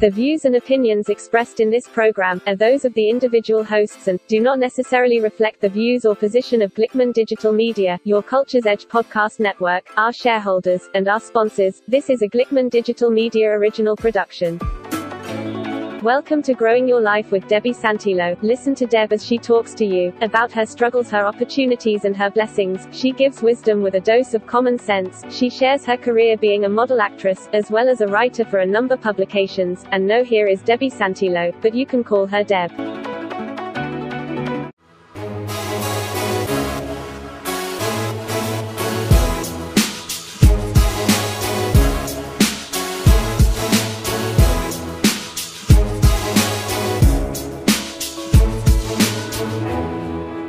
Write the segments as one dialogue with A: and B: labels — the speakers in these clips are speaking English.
A: The views and opinions expressed in this program are those of the individual hosts and do not necessarily reflect the views or position of Glickman Digital Media, Your Culture's Edge Podcast Network, our shareholders, and our sponsors. This is a Glickman Digital Media original production. Welcome to Growing Your Life with Debbie Santillo. Listen to Deb as she talks to you about her struggles, her opportunities, and her blessings. She gives wisdom with a dose of common sense. She shares her career being a model actress, as well as a writer for a number of publications. And no, here is Debbie Santillo, but you can call her Deb.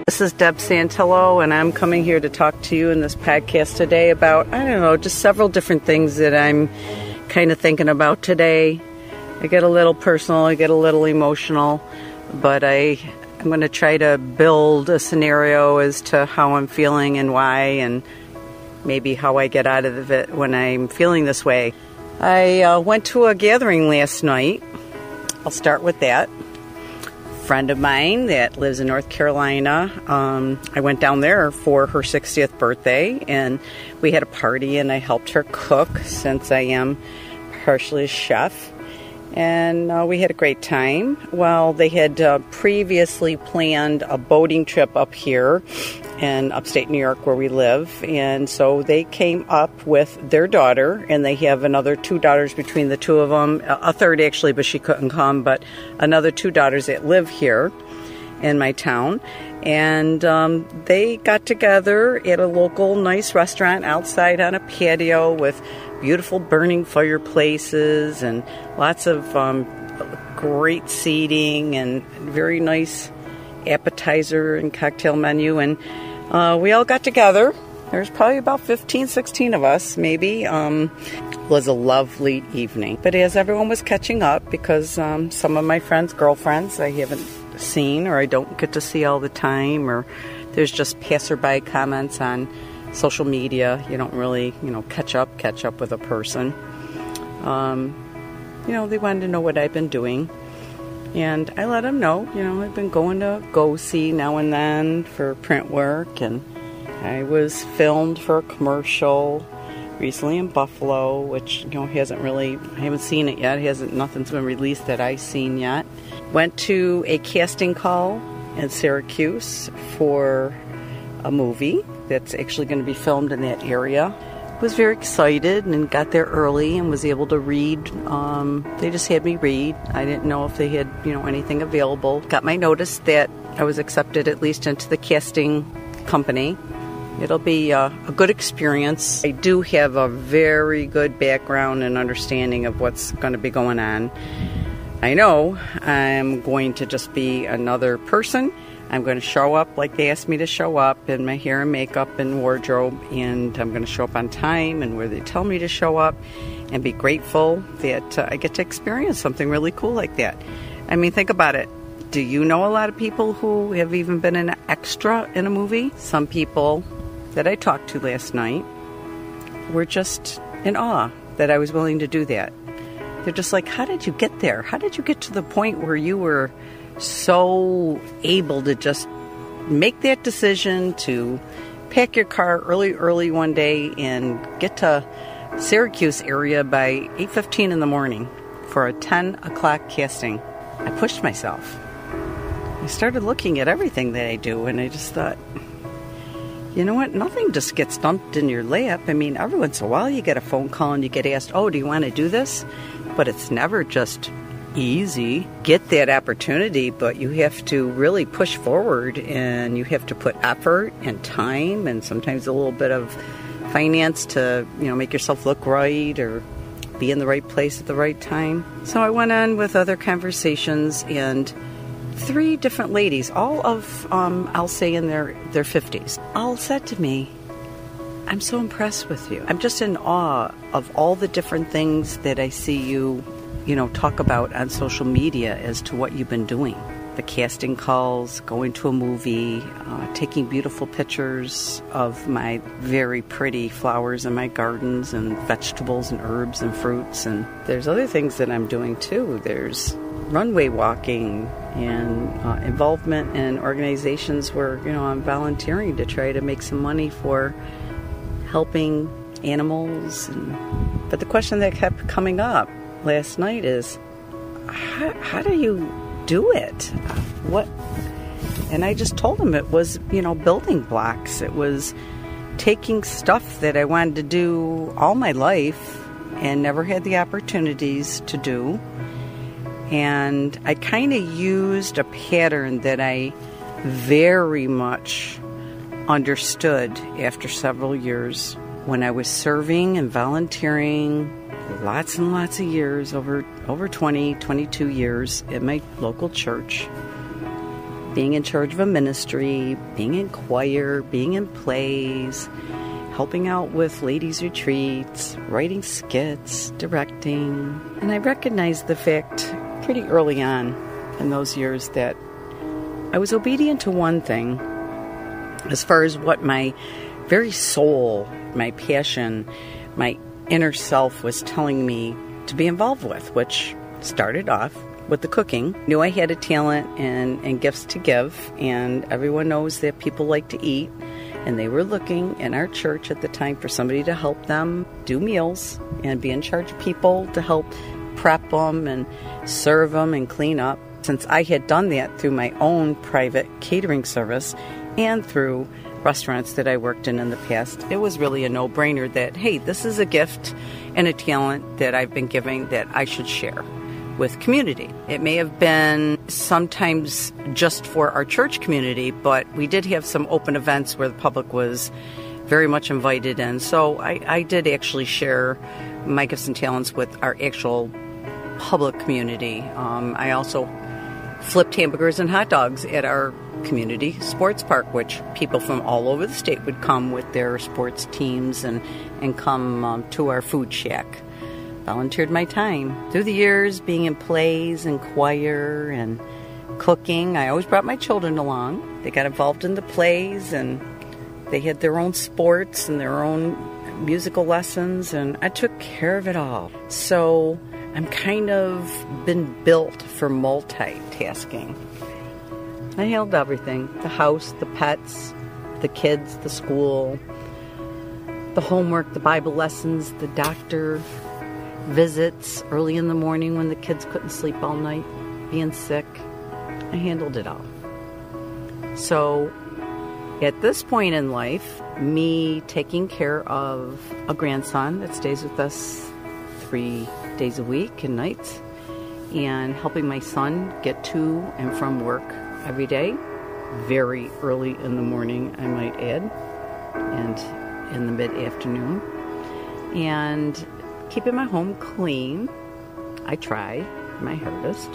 B: This is Deb Santillo, and I'm coming here to talk to you in this podcast today about, just several different things that I'm kind of thinking about today. I get a little personal, I get a little emotional, but I'm going to try to build a scenario as to how I'm feeling and why, and maybe how I get out of it when I'm feeling this way. I went to a gathering last night. I'll start with that. Friend of mine that lives in North Carolina. I went down there for her 60th birthday, and we had a party, and I helped her cook since I am partially a chef, and we had a great time. Well, they had previously planned a boating trip up here in upstate New York where we live, and so they came up with their daughter, and they have another two daughters between the two of them, a third actually, but she couldn't come, but another two daughters that live here in my town, and they got together at a local nice restaurant outside on a patio with beautiful burning fireplaces and lots of great seating and very nice appetizer and cocktail menu, and we all got together. There's probably about 15, 16 of us, maybe. It was a lovely evening. But as everyone was catching up, because some of my friends' girlfriends I haven't seen or I don't get to see all the time, or there's just passerby comments on social media. You don't really, catch up with a person. They wanted to know what I've been doing. And I let them know, I've been going to go-see now and then for print work, and I was filmed for a commercial recently in Buffalo, which, I haven't seen it yet. Nothing's been released that I've seen yet. Went to a casting call in Syracuse for a movie that's actually going to be filmed in that area. Was very excited and got there early and was able to read. They just had me read. I didn't know if they had, anything available. Got my notice that I was accepted at least into the casting company. It'll be a good experience. I do have a very good background and understanding of what's going to be going on. I know I'm going to just be another person. I'm going to show up like they asked me to show up in my hair and makeup and wardrobe, and I'm going to show up on time and where they tell me to show up, and be grateful that I get to experience something really cool like that. I mean, think about it. Do you know a lot of people who have even been an extra in a movie? Some people that I talked to last night were just in awe that I was willing to do that. They're just like, how did you get there? How did you get to the point where you were so able to just make that decision to pack your car early one day and get to Syracuse area by 8:15 in the morning for a 10 o'clock casting? I pushed myself. I started looking at everything that I do, and I just thought, you know what? Nothing just gets dumped in your lap. I mean, every once in a while you get a phone call and you get asked, do you want to do this? But it's never just easy. Get that opportunity, but you have to really push forward, and you have to put effort and time and sometimes a little bit of finance to, make yourself look right or be in the right place at the right time. So I went on with other conversations, and 3 different ladies, all of, I'll say in their 50s, all said to me, I'm so impressed with you. I'm just in awe of all the different things that I see you talk about on social media as to what you've been doing. the casting calls, going to a movie, taking beautiful pictures of my very pretty flowers in my gardens and vegetables and herbs and fruits. And there's other things that I'm doing too. There's runway walking and involvement in organizations where, I'm volunteering to try to make some money for helping animals. But the question that kept coming up last night is, how do you do it? What? And I just told him it was, building blocks. It was taking stuff that I wanted to do all my life and never had the opportunities to do. And I kind of used a pattern that I very much understood after several years when I was serving and volunteering lots and lots of years, over 20, 22 years at my local church, being in charge of a ministry, being in choir, being in plays, helping out with ladies' retreats, writing skits, directing. And I recognized the fact pretty early on in those years that I was obedient to one thing as far as what my very soul, my passion, my inner self was telling me to be involved with, which started off with the cooking. Knew I had a talent and gifts to give, and everyone knows that people like to eat, and they were looking in our church at the time for somebody to help them do meals and be in charge of people to help prep them and serve them and clean up. Since I had done that through my own private catering service and through restaurants that I worked in the past, it was really a no-brainer that, hey, this is a gift and a talent that I've been giving that I should share with community. It may have been sometimes just for our church community, but we did have some open events where the public was very much invited in. So I did actually share my gifts and talents with our actual public community. I also flipped hamburgers and hot dogs at our community sports park, which people from all over the state would come with their sports teams and come to our food shack. Volunteered my time. Through the years, being in plays and choir and cooking, I always brought my children along. They got involved in the plays and they had their own sports and their own musical lessons, and I took care of it all. So I'm kind of been built for multitasking. I handled everything. The house, the pets, the kids, the school, the homework, the Bible lessons, the doctor visits early in the morning when the kids couldn't sleep all night, being sick. I handled it all. So at this point in life, me taking care of a grandson that stays with us 3 days a week and nights, and helping my son get to and from work every day, very early in the morning, I might add, and in the mid-afternoon, and keeping my home clean. I try my hardest.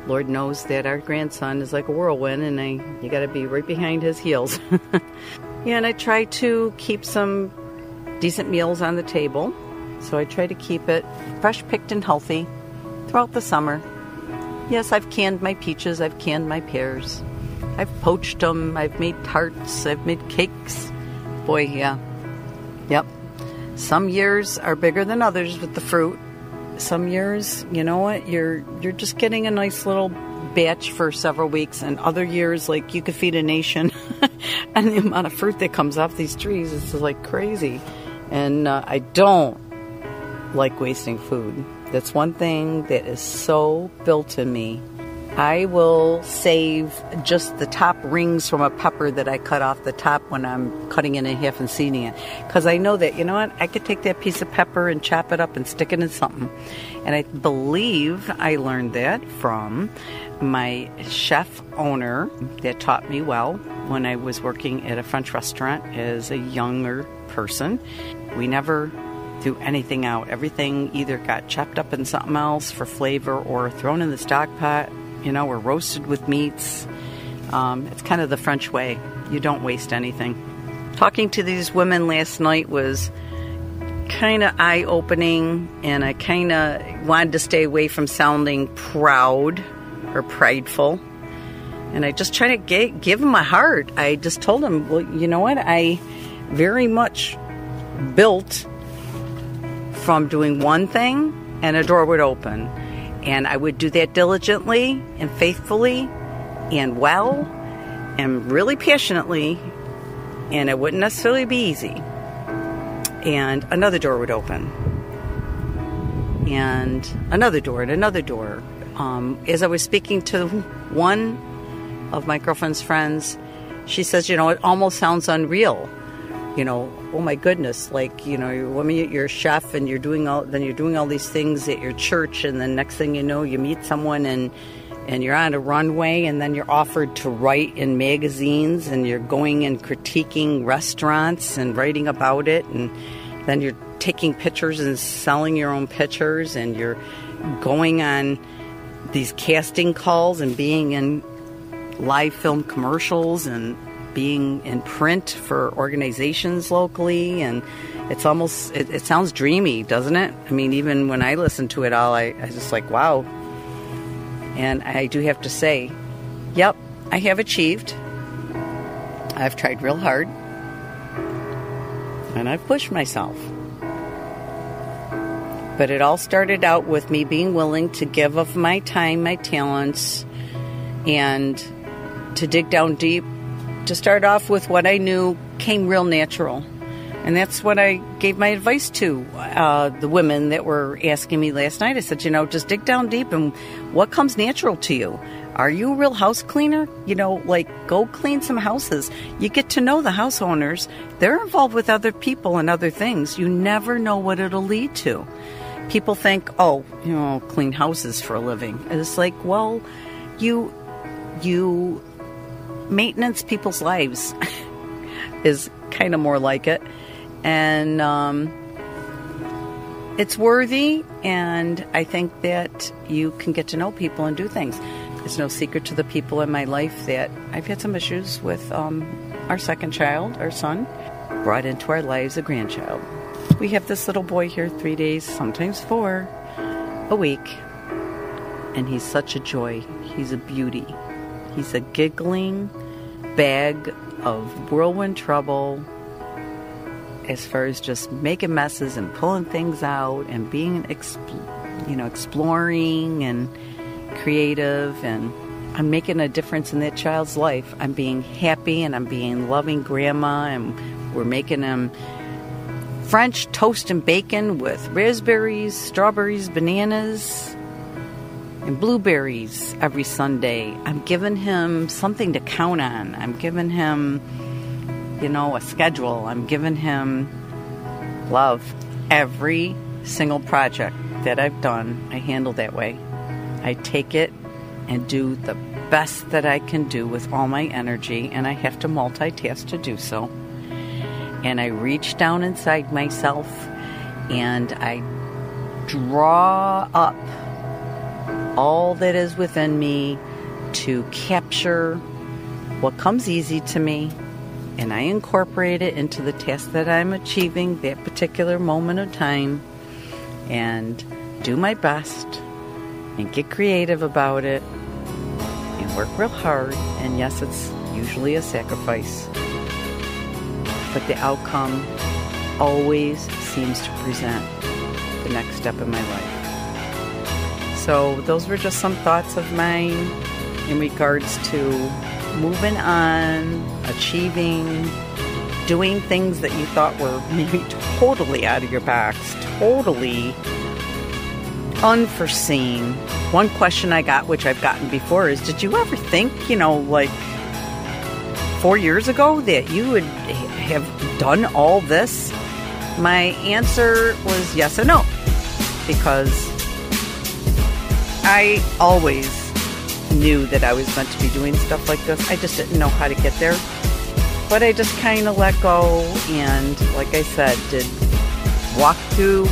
B: Lord knows that our grandson is like a whirlwind, and you got to be right behind his heels. Yeah, and I try to keep some decent meals on the table. So I try to keep it fresh picked and healthy throughout the summer. Yes, I've canned my peaches, I've canned my pears. I've poached them, I've made tarts, I've made cakes. Boy, yeah. Yep. Some years are bigger than others with the fruit. Some years, you know what, you're just getting a nice little batch for several weeks, and other years, like, you could feed a nation. And the amount of fruit that comes off these trees is just like crazy. And I don't like wasting food. That's one thing that is so built in me. I will save just the top rings from a pepper that I cut off the top when I'm cutting it in half and seeding it. Because I know that, you know what, I could take that piece of pepper and chop it up and stick it in something. And I believe I learned that from my chef owner that taught me well when I was working at a French restaurant as a younger person. We never threw anything out. Everything either got chopped up in something else for flavor or thrown in the stock pot, you know, or roasted with meats. It's kind of the French way. You don't waste anything. Talking to these women last night was kind of eye-opening, and I kind of wanted to stay away from sounding proud or prideful. And I just try to give him my heart. I just told him, well, you know what? I very much built from doing one thing and a door would open. And I would do that diligently and faithfully and well and really passionately. And it wouldn't necessarily be easy. And another door would open. And another door and another door. As I was speaking to one of my girlfriend's friends, she says, you know, it almost sounds unreal. You know, oh my goodness, like, you know, you're a chef and you're doing all these things at your church, and then next thing you know, you meet someone and you're on a runway, and then you're offered to write in magazines, and you're going and critiquing restaurants and writing about it, and then you're taking pictures and selling your own pictures, and you're going on these casting calls and being in live film commercials and being in print for organizations locally. And it's almost, it sounds dreamy, doesn't it? I mean, even when I listen to it all, I just like, wow. And I do have to say, yep, I have achieved. I've tried real hard. And I've pushed myself. But it all started out with me being willing to give of my time, my talents, and to dig down deep, to start off with what I knew came real natural. And that's what I gave my advice to the women that were asking me last night. I said, you know, just dig down deep and what comes natural to you? Are you a real house cleaner? You know, like, go clean some houses. You get to know the house owners. They're involved with other people and other things. You never know what it'll lead to. People think, oh, you know, clean houses for a living. And it's like, well, you maintenance people's lives is kind of more like it. And it's worthy, and I think that you can get to know people and do things. It's no secret to the people in my life that I've had some issues with our second child, our son, brought into our lives a grandchild. We have this little boy here 3 days, sometimes 4 a week, and he's such a joy. He's a beauty. He's a giggling bag of whirlwind trouble as far as just making messes and pulling things out and being, exploring and creative. And I'm making a difference in that child's life. I'm being happy and I'm being loving grandma, and we're making him French toast and bacon with raspberries, strawberries, bananas, and blueberries every Sunday. I'm giving him something to count on. I'm giving him, a schedule. I'm giving him love. Every single project that I've done, I handle that way. I take it and do the best that I can do with all my energy, and I have to multitask to do so. And I reach down inside myself and I draw up all that is within me to capture what comes easy to me, and I incorporate it into the task that I'm achieving that particular moment of time, and do my best and get creative about it and work real hard. And yes, it's usually a sacrifice, but the outcome always seems to present the next step in my life. So those were just some thoughts of mine in regards to moving on, achieving, doing things that you thought were maybe totally out of your box, totally unforeseen. One question I got, which I've gotten before, is, did you ever think, 4 years ago that you would have done all this? My answer was yes and no, because I always knew that I was meant to be doing stuff like this. I just didn't know how to get there. But I just kind of let go, and like I said, did walk through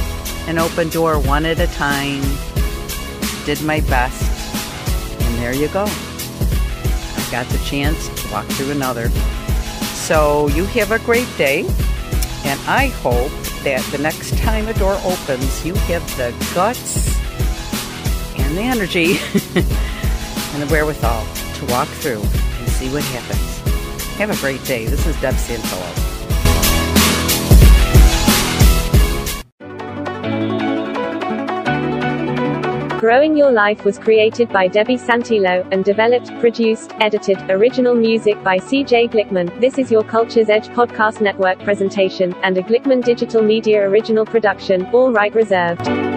B: an open door one at a time, did my best, and there you go. I got the chance to walk through another. So you have a great day, and I hope that the next time a door opens, you have the guts and the energy and the wherewithal to to walk through and see what happens. Have a great day. This is Deb Santillo.
A: Growing Your Life was created by Debbie Santillo, and developed, produced, edited, original music by CJ Glickman. This is Your Culture's Edge Podcast Network presentation, and a Glickman Digital Media original production, all right reserved.